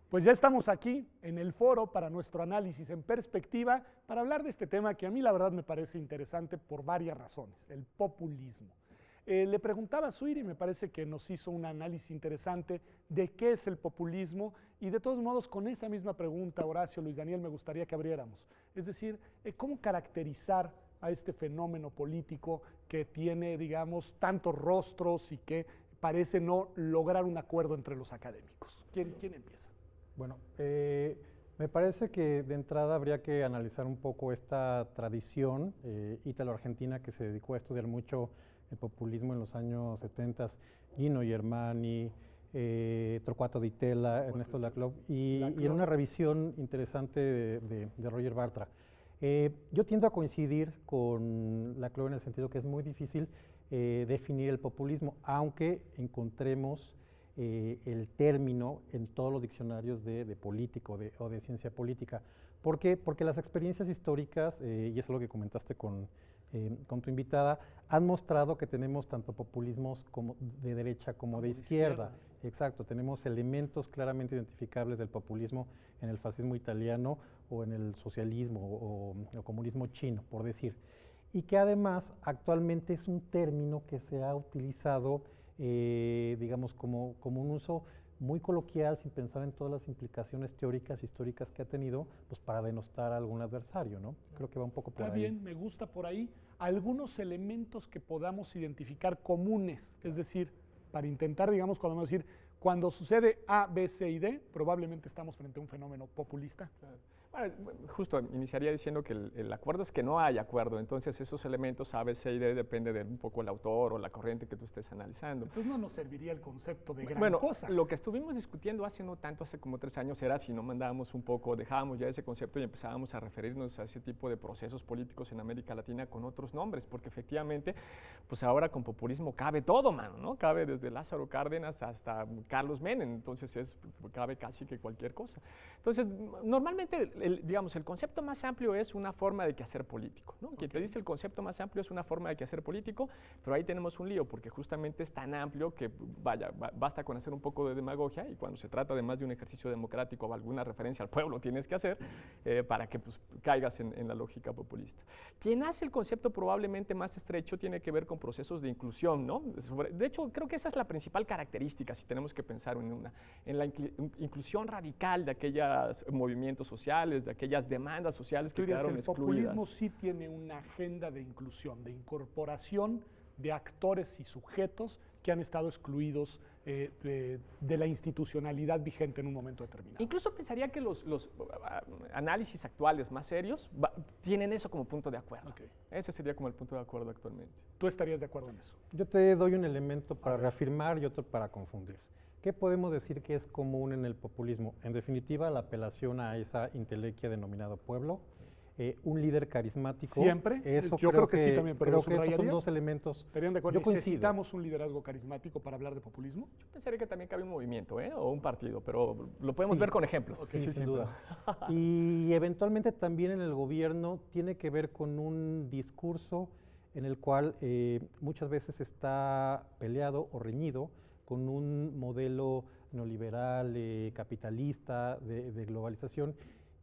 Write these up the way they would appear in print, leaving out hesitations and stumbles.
Pues ya estamos aquí en el foro para nuestro análisis en perspectiva para hablar de este tema que a mí la verdad me parece interesante por varias razones, el populismo. Le preguntaba a Suiri y me parece que nos hizo un análisis interesante de qué es el populismo y de todos modos con esa misma pregunta, Horacio, Luis Daniel, me gustaría que abriéramos. Es decir, ¿cómo caracterizar a este fenómeno político que tiene, digamos, tantos rostros y que parece no lograr un acuerdo entre los académicos? ¿Quién empieza? Bueno, me parece que de entrada habría que analizar un poco esta tradición ítalo-argentina que se dedicó a estudiar mucho el populismo en los años 70, Gino Germani, Torquato Di Tella, Ernesto Laclau, y en una revisión interesante de Roger Bartra. Yo tiendo a coincidir con Laclau en el sentido que es muy difícil definir el populismo, aunque encontremos el término en todos los diccionarios de político o de ciencia política. ¿Por qué? Porque las experiencias históricas, y es lo que comentaste con tu invitada, han mostrado que tenemos tanto populismos como de derecha como de izquierda. Exacto, tenemos elementos claramente identificables del populismo en el fascismo italiano o en el socialismo o comunismo chino, por decir. Y que además actualmente es un término que se ha utilizado digamos, como un uso muy coloquial, sin pensar en todas las implicaciones teóricas, históricas que ha tenido, pues para denostar a algún adversario, ¿no? Creo que va un poco por ahí. Está bien, me gusta por ahí. Algunos elementos que podamos identificar comunes, es decir, para intentar, digamos, cuando sucede A, B, C y D, probablemente estamos frente a un fenómeno populista. Claro. Bueno, justo iniciaría diciendo que el acuerdo es que no hay acuerdo, entonces esos elementos A, B, C y D depende de un poco el autor o la corriente que tú estés analizando. Entonces no nos serviría el concepto de gran bueno, cosa. Lo que estuvimos discutiendo hace no tanto, hace como 3 años, era si no mandábamos un poco, dejábamos ya ese concepto y empezábamos a referirnos a ese tipo de procesos políticos en América Latina con otros nombres, porque efectivamente, pues ahora con populismo cabe todo, mano, ¿no? Cabe desde Lázaro Cárdenas hasta Carlos Menem, entonces cabe casi que cualquier cosa. Entonces, normalmente digamos, el concepto más amplio es una forma de quehacer político, ¿no? Quien te dice el concepto más amplio es una forma de quehacer político, pero ahí tenemos un lío, porque justamente es tan amplio que, vaya, basta con hacer un poco de demagogia, y cuando se trata de más de un ejercicio democrático o alguna referencia al pueblo tienes que hacer, para que pues, caigas en la lógica populista. Quien hace el concepto probablemente más estrecho tiene que ver con procesos de inclusión, ¿no? De hecho, creo que esa es la principal característica, si tenemos que pensar en la inclusión radical de aquellos movimientos sociales, de aquellas demandas sociales que quedaron excluidas. El populismo sí tiene una agenda de inclusión, de incorporación de actores y sujetos que han estado excluidos de la institucionalidad vigente en un momento determinado. Incluso pensaría que los análisis actuales más serios tienen eso como punto de acuerdo. Okay. Ese sería como el punto de acuerdo actualmente. ¿Tú estarías de acuerdo en eso? Yo te doy un elemento para reafirmar y otro para confundir. ¿Qué podemos decir que es común en el populismo? En definitiva, la apelación a esa intelequia denominado pueblo, un líder carismático. ¿Siempre? Eso yo creo que sí también, pero creo que esos son dos elementos. ¿Estarían de acuerdo? ¿Necesitamos un liderazgo carismático para hablar de populismo? Yo pensaría que también cabe un movimiento, o un partido, pero lo podemos ver con ejemplos. Okay, sí, sin duda. Y eventualmente también en el gobierno tiene que ver con un discurso en el cual muchas veces está peleado o reñido con un modelo neoliberal, capitalista, de globalización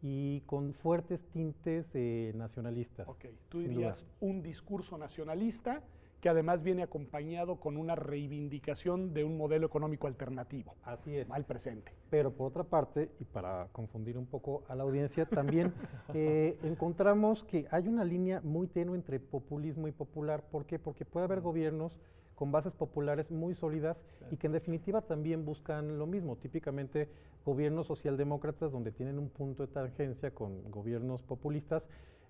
y con fuertes tintes nacionalistas. Ok, tú dirías un discurso nacionalista que además viene acompañado con una reivindicación de un modelo económico alternativo. Así es. Al presente. Pero por otra parte, y para confundir un poco a la audiencia, también encontramos que hay una línea muy tenue entre populismo y popular. ¿Por qué? Porque puede haber gobiernos con bases populares muy sólidas y que en definitiva también buscan lo mismo, típicamente gobiernos socialdemócratas donde tienen un punto de tangencia con gobiernos populistas.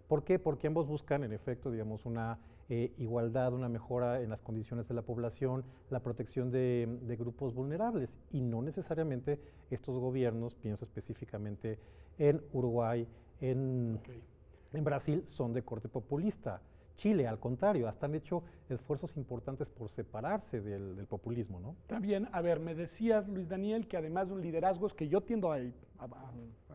¿Por qué? Porque ambos buscan, en efecto, digamos, una igualdad, una mejora en las condiciones de la población, la protección de grupos vulnerables y no necesariamente estos gobiernos, pienso específicamente en Uruguay, en Brasil, son de corte populista. Chile, al contrario, hasta han hecho esfuerzos importantes por separarse del populismo, ¿no? Está bien. A ver, me decías, Luis Daniel, que además de un liderazgo, es que yo tiendo a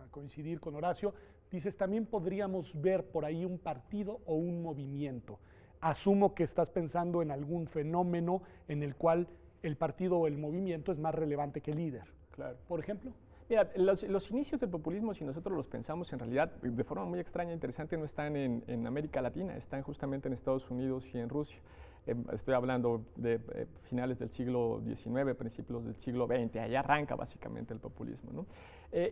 coincidir con Horacio, dices, también podríamos ver por ahí un partido o un movimiento. Asumo que estás pensando en algún fenómeno en el cual el partido o el movimiento es más relevante que el líder. Claro. ¿Por ejemplo? Mira, los inicios del populismo, si nosotros los pensamos en realidad de forma muy extraña e interesante, no están en América Latina, están justamente en Estados Unidos y en Rusia. Estoy hablando de finales del siglo XIX, principios del siglo XX, allá arranca básicamente el populismo, ¿no?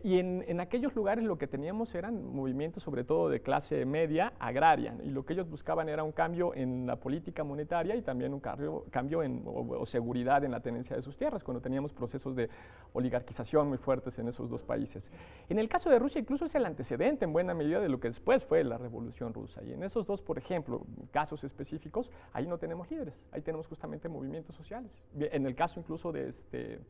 Y en aquellos lugares lo que teníamos eran movimientos sobre todo de clase media agraria, y lo que ellos buscaban era un cambio en la política monetaria y también un cambio o seguridad en la tenencia de sus tierras, cuando teníamos procesos de oligarquización muy fuertes en esos dos países. En el caso de Rusia incluso es el antecedente en buena medida de lo que después fue la Revolución Rusa, y en esos dos, por ejemplo, casos específicos, ahí no tenemos líderes, ahí tenemos justamente movimientos sociales. En el caso incluso de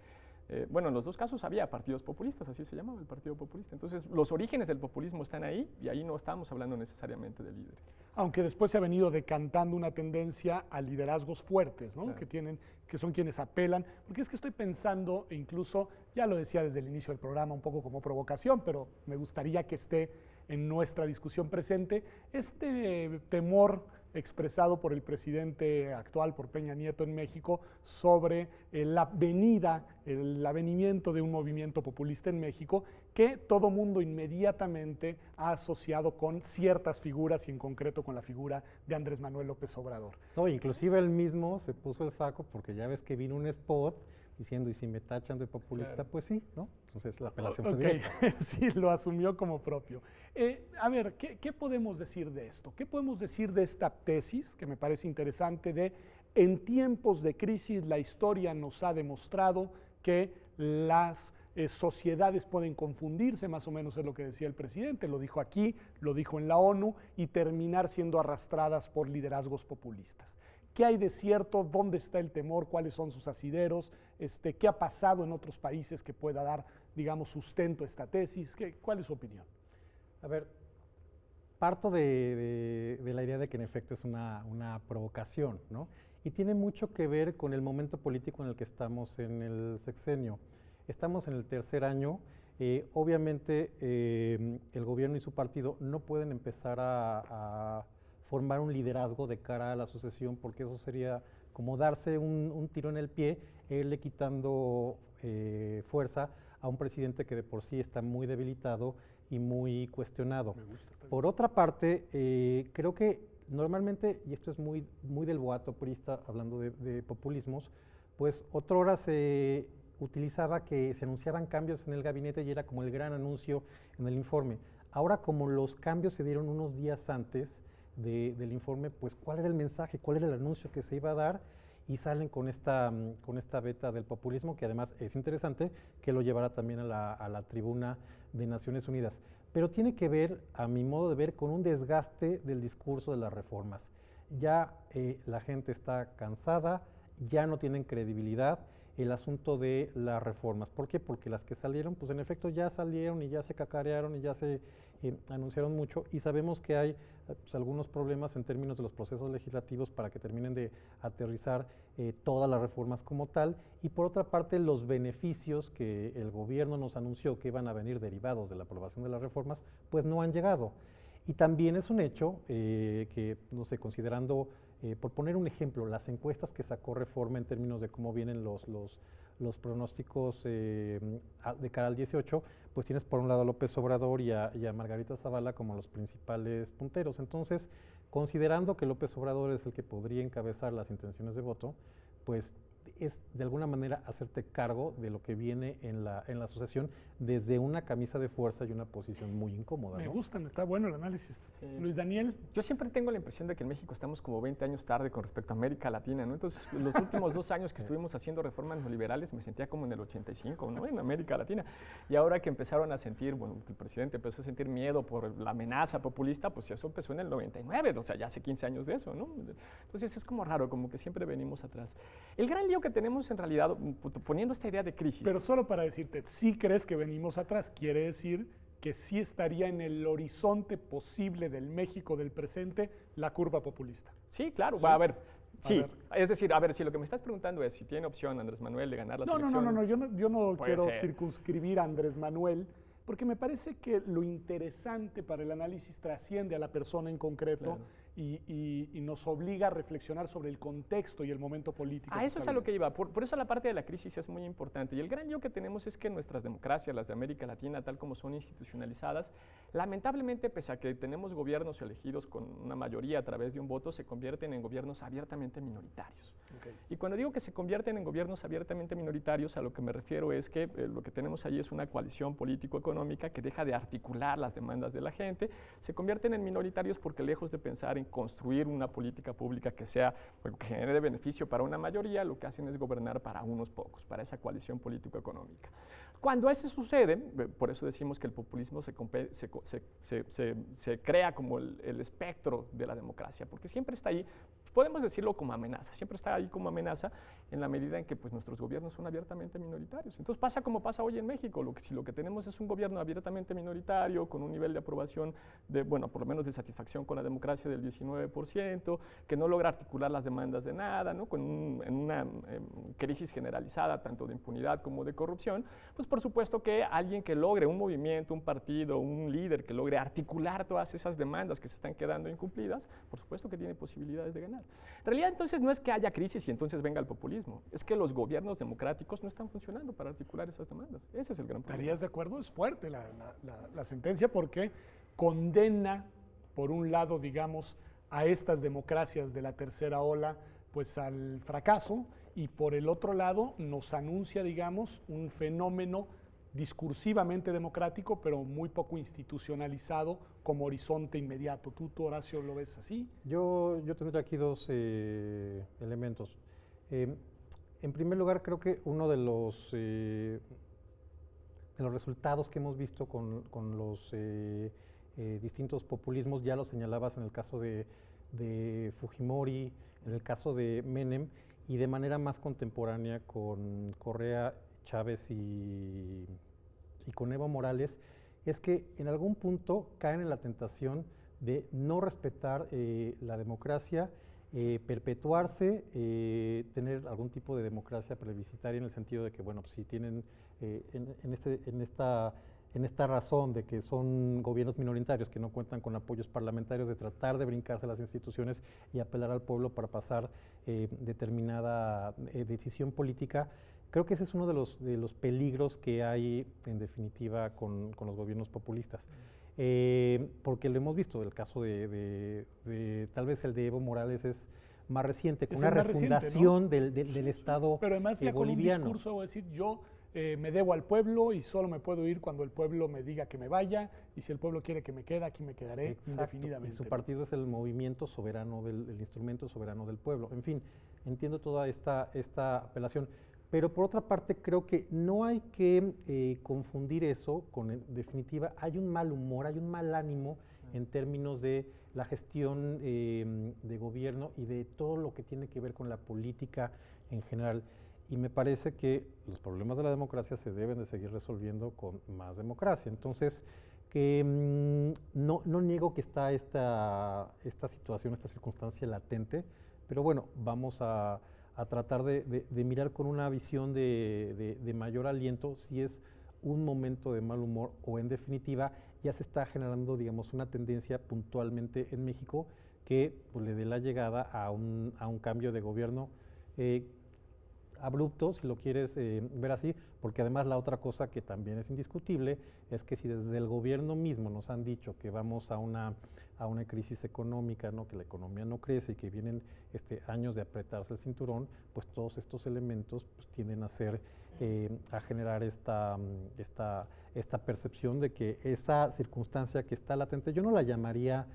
bueno, en los dos casos había partidos populistas, así se llamaba el Partido Populista. Entonces, los orígenes del populismo están ahí y ahí no estamos hablando necesariamente de líderes. Aunque después se ha venido decantando una tendencia a liderazgos fuertes, ¿no? Claro. Que son quienes apelan, porque es que estoy pensando, e incluso, ya lo decía desde el inicio del programa, un poco como provocación, pero me gustaría que esté en nuestra discusión presente, este temor expresado por el presidente actual, por Peña Nieto en México, sobre el avenimiento de un movimiento populista en México que todo mundo inmediatamente ha asociado con ciertas figuras y en concreto con la figura de Andrés Manuel López Obrador. No, inclusive él mismo se puso el saco porque ya ves que vino un spot diciendo, y si me tachan de populista, Claro. pues sí, ¿no? Entonces la apelación fue Ok, directa. sí, lo asumió como propio. A ver, ¿qué podemos decir de esto? ¿Qué podemos decir de esta tesis, que me parece interesante, de en tiempos de crisis la historia nos ha demostrado que las sociedades pueden confundirse, más o menos es lo que decía el presidente, lo dijo aquí, lo dijo en la ONU, y terminar siendo arrastradas por liderazgos populistas? ¿Qué hay de cierto? ¿Dónde está el temor? ¿Cuáles son sus asideros? ¿Qué ha pasado en otros países que pueda dar, digamos, sustento a esta tesis? ¿Cuál es su opinión? A ver, parto de la idea de que en efecto es una provocación, ¿no? Y tiene mucho que ver con el momento político en el que estamos en el sexenio. Estamos en el tercer año. Obviamente el gobierno y su partido no pueden empezar a formar un liderazgo de cara a la sucesión, porque eso sería como darse un tiro en el pie, irle quitando fuerza a un presidente que de por sí está muy debilitado y muy cuestionado. Me gusta esta Por otra parte, creo que normalmente, y esto es muy del boato priista, hablando de populismos, pues otrora se utilizaba que se anunciaban cambios en el gabinete y era como el gran anuncio en el informe. Ahora, como los cambios se dieron unos días antes del informe, pues cuál era el mensaje, cuál era el anuncio que se iba a dar, y salen con esta beta del populismo, que además es interesante que lo llevará también a la tribuna de Naciones Unidas. Pero tiene que ver, a mi modo de ver, con un desgaste del discurso de las reformas. Ya la gente está cansada, ya no tienen credibilidad el asunto de las reformas. ¿Por qué? Porque las que salieron, pues en efecto ya salieron y ya se cacarearon y ya se anunciaron mucho, y sabemos que hay pues, algunos problemas en términos de los procesos legislativos para que terminen de aterrizar todas las reformas como tal, y por otra parte los beneficios que el gobierno nos anunció que iban a venir derivados de la aprobación de las reformas, pues no han llegado. Y también es un hecho que, no sé, considerando, por poner un ejemplo, las encuestas que sacó Reforma en términos de cómo vienen los pronósticos de cara al 18, pues tienes por un lado a López Obrador y a Margarita Zavala como los principales punteros. Entonces, considerando que López Obrador es el que podría encabezar las intenciones de voto, pues es de alguna manera hacerte cargo de lo que viene en la sucesión desde una camisa de fuerza y una posición muy incómoda, Me ¿no? gustan, está bueno el análisis. Sí. Luis Daniel. Yo siempre tengo la impresión de que en México estamos como 20 años tarde con respecto a América Latina, ¿no? Entonces, los últimos 2 años que estuvimos haciendo reformas neoliberales me sentía como en el 85, ¿no? En América Latina. Y ahora que empezaron a sentir, bueno, el presidente empezó a sentir miedo por la amenaza populista, pues eso empezó en el 99, o sea, ya hace 15 años de eso, ¿no? Entonces, es como raro, como que siempre venimos atrás. El gran lío que tenemos en realidad, poniendo esta idea de crisis. Pero solo para decirte, si crees que venimos atrás, quiere decir que sí estaría en el horizonte posible del México del presente la curva populista. Sí, claro, ¿Sí? va a ver. Sí, ver. es decir, a ver, si lo que me estás preguntando es si tiene opción Andrés Manuel de ganar las elecciones. No, yo no Puede quiero ser. circunscribir a Andrés Manuel, porque me parece que lo interesante para el análisis trasciende a la persona en concreto, Claro. y nos obliga a reflexionar sobre el contexto y el momento político. A eso es a lo que iba. Por eso la parte de la crisis es muy importante. Y el gran lío que tenemos es que nuestras democracias, las de América Latina, tal como son institucionalizadas, lamentablemente, pese a que tenemos gobiernos elegidos con una mayoría a través de un voto, se convierten en gobiernos abiertamente minoritarios. Okay. Y cuando digo que se convierten en gobiernos abiertamente minoritarios, a lo que me refiero es que lo que tenemos ahí es una coalición político-económica que deja de articular las demandas de la gente, se convierten en minoritarios porque lejos de pensar en construir una política pública que sea, que genere beneficio para una mayoría, lo que hacen es gobernar para unos pocos, para esa coalición político-económica. Cuando eso sucede, por eso decimos que el populismo se crea como el espectro de la democracia, porque siempre está ahí, podemos decirlo como amenaza, siempre está ahí como amenaza en la medida en que pues, nuestros gobiernos son abiertamente minoritarios. Entonces pasa como pasa hoy en México, si lo que tenemos es un gobierno abiertamente minoritario, con un nivel de aprobación, bueno, por lo menos de satisfacción con la democracia del 19%, que no logra articular las demandas de nada, ¿no? En una crisis generalizada, tanto de impunidad como de corrupción, pues por supuesto que alguien que logre, un movimiento, un partido, un líder que logre articular todas esas demandas que se están quedando incumplidas, por supuesto que tiene posibilidades de ganar. En realidad entonces no es que haya crisis y entonces venga el populismo, es que los gobiernos democráticos no están funcionando para articular esas demandas. Ese es el gran problema. ¿Estarías de acuerdo? Es fuerte la sentencia porque condena, por un lado, digamos, a estas democracias de la tercera ola, pues al fracaso, y por el otro lado nos anuncia, digamos, un fenómeno discursivamente democrático, pero muy poco institucionalizado como horizonte inmediato. ¿Tú, Horacio, lo ves así? Yo tendría aquí dos elementos. En primer lugar, creo que uno de los resultados que hemos visto con los distintos populismos, ya lo señalabas en el caso de Fujimori, en el caso de Menem, y de manera más contemporánea con Correa, Chávez y con Evo Morales, es que en algún punto caen en la tentación de no respetar la democracia, perpetuarse, tener algún tipo de democracia plebiscitaria en el sentido de que, bueno, pues si tienen en esta razón de que son gobiernos minoritarios que no cuentan con apoyos parlamentarios, de tratar de brincarse las instituciones y apelar al pueblo para pasar determinada decisión política. Creo que ese es uno de los peligros que hay, en definitiva, con los gobiernos populistas. Porque lo hemos visto, el caso de tal vez el de Evo Morales es más reciente, con una refundación reciente, ¿no? del Estado pero además ya boliviano. Con un discurso, es decir, yo me debo al pueblo y solo me puedo ir cuando el pueblo me diga que me vaya, y si el pueblo quiere que me quede, aquí me quedaré. Exacto, indefinidamente. Y su partido es el movimiento soberano, el instrumento soberano del pueblo. En fin, entiendo toda esta apelación. Pero por otra parte, creo que no hay que confundir eso con, en definitiva, hay un mal humor, hay un mal ánimo en términos de la gestión de gobierno y de todo lo que tiene que ver con la política en general. Y me parece que los problemas de la democracia se deben de seguir resolviendo con más democracia. Entonces, no niego que está esta situación, esta circunstancia latente, pero bueno, vamos a tratar de mirar con una visión de mayor aliento si es un momento de mal humor o en definitiva ya se está generando, digamos, una tendencia puntualmente en México que pues, le dé la llegada a un cambio de gobierno abrupto, si lo quieres ver así, porque además la otra cosa que también es indiscutible es que si desde el gobierno mismo nos han dicho que vamos a una crisis económica, ¿no? Que la economía no crece y que vienen años de apretarse el cinturón, pues todos estos elementos pues, tienden a generar esta percepción de que esa circunstancia que está latente, yo no la llamaría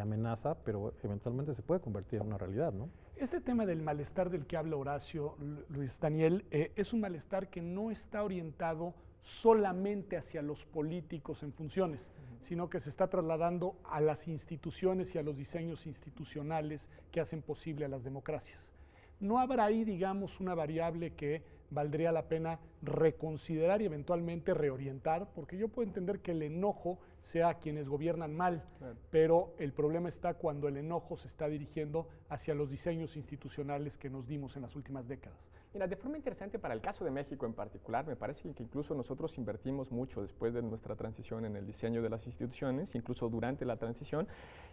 amenaza, pero eventualmente se puede convertir en una realidad, ¿no? Este tema del malestar del que habla Horacio, Luis Daniel, es un malestar que no está orientado solamente hacia los políticos en funciones, sino que se está trasladando a las instituciones y a los diseños institucionales que hacen posible a las democracias. ¿No habrá ahí, digamos, una variable que valdría la pena reconsiderar y eventualmente reorientar? Porque yo puedo entender que el enojo sea quienes gobiernan mal, Claro. pero el problema está cuando el enojo se está dirigiendo hacia los diseños institucionales que nos dimos en las últimas décadas. Mira, de forma interesante para el caso de México en particular, me parece que incluso nosotros invertimos mucho después de nuestra transición en el diseño de las instituciones, incluso durante la transición,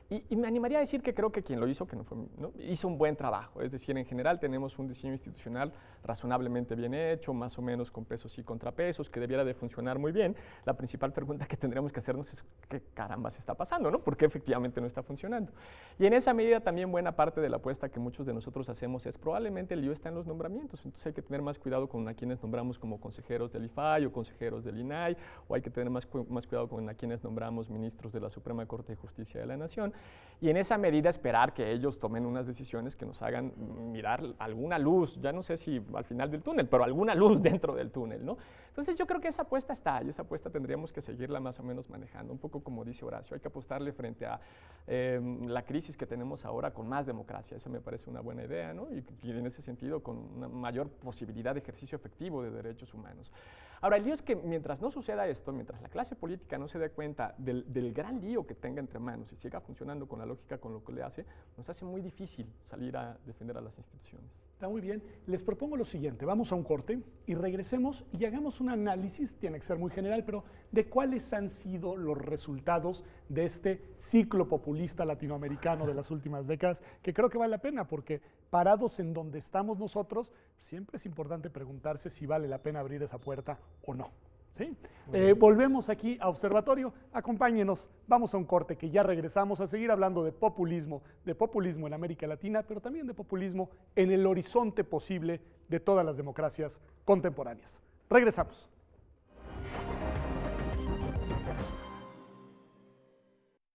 y me animaría a decir que creo que quien lo hizo, que no fue, ¿no? hizo un buen trabajo. Es decir, en general tenemos un diseño institucional razonablemente bien hecho, más o menos con pesos y contrapesos, que debiera de funcionar muy bien. La principal pregunta que tendríamos que hacernos es qué caramba se está pasando, ¿no? ¿Por qué efectivamente no está funcionando? Y en esa medida también buena parte de la apuesta que muchos de nosotros hacemos es probablemente el lío está en los nombramientos. Entonces hay que tener más cuidado con a quienes nombramos como consejeros del IFAI o consejeros del INAI, o hay que tener más cuidado con a quienes nombramos ministros de la Suprema Corte de Justicia de la Nación, y en esa medida esperar que ellos tomen unas decisiones que nos hagan mirar alguna luz, ya no sé si al final del túnel, pero alguna luz dentro del túnel, ¿no? Entonces yo creo que esa apuesta está, y esa apuesta tendríamos que seguirla más o menos manejando, un poco como dice Horacio, hay que apostarle frente a la crisis que tenemos ahora con más democracia, esa me parece una buena idea, ¿no? Y en ese sentido con una mayor posibilidad de ejercicio efectivo de derechos humanos. Ahora, el lío es que mientras no suceda esto, mientras la clase política no se dé cuenta del gran lío que tenga entre manos y siga funcionando con la lógica con lo que le hace, nos hace muy difícil salir a defender a las instituciones. Está muy bien. Les propongo lo siguiente, vamos a un corte y regresemos y hagamos un análisis, tiene que ser muy general, pero de cuáles han sido los resultados de este ciclo populista latinoamericano de las últimas décadas, que creo que vale la pena, porque parados en donde estamos nosotros, siempre es importante preguntarse si vale la pena abrir esa puerta o no. ¿Sí? Volvemos aquí a Observatorio, acompáñenos, vamos a un corte que ya regresamos a seguir hablando de populismo en América Latina, pero también de populismo en el horizonte posible de todas las democracias contemporáneas. Regresamos.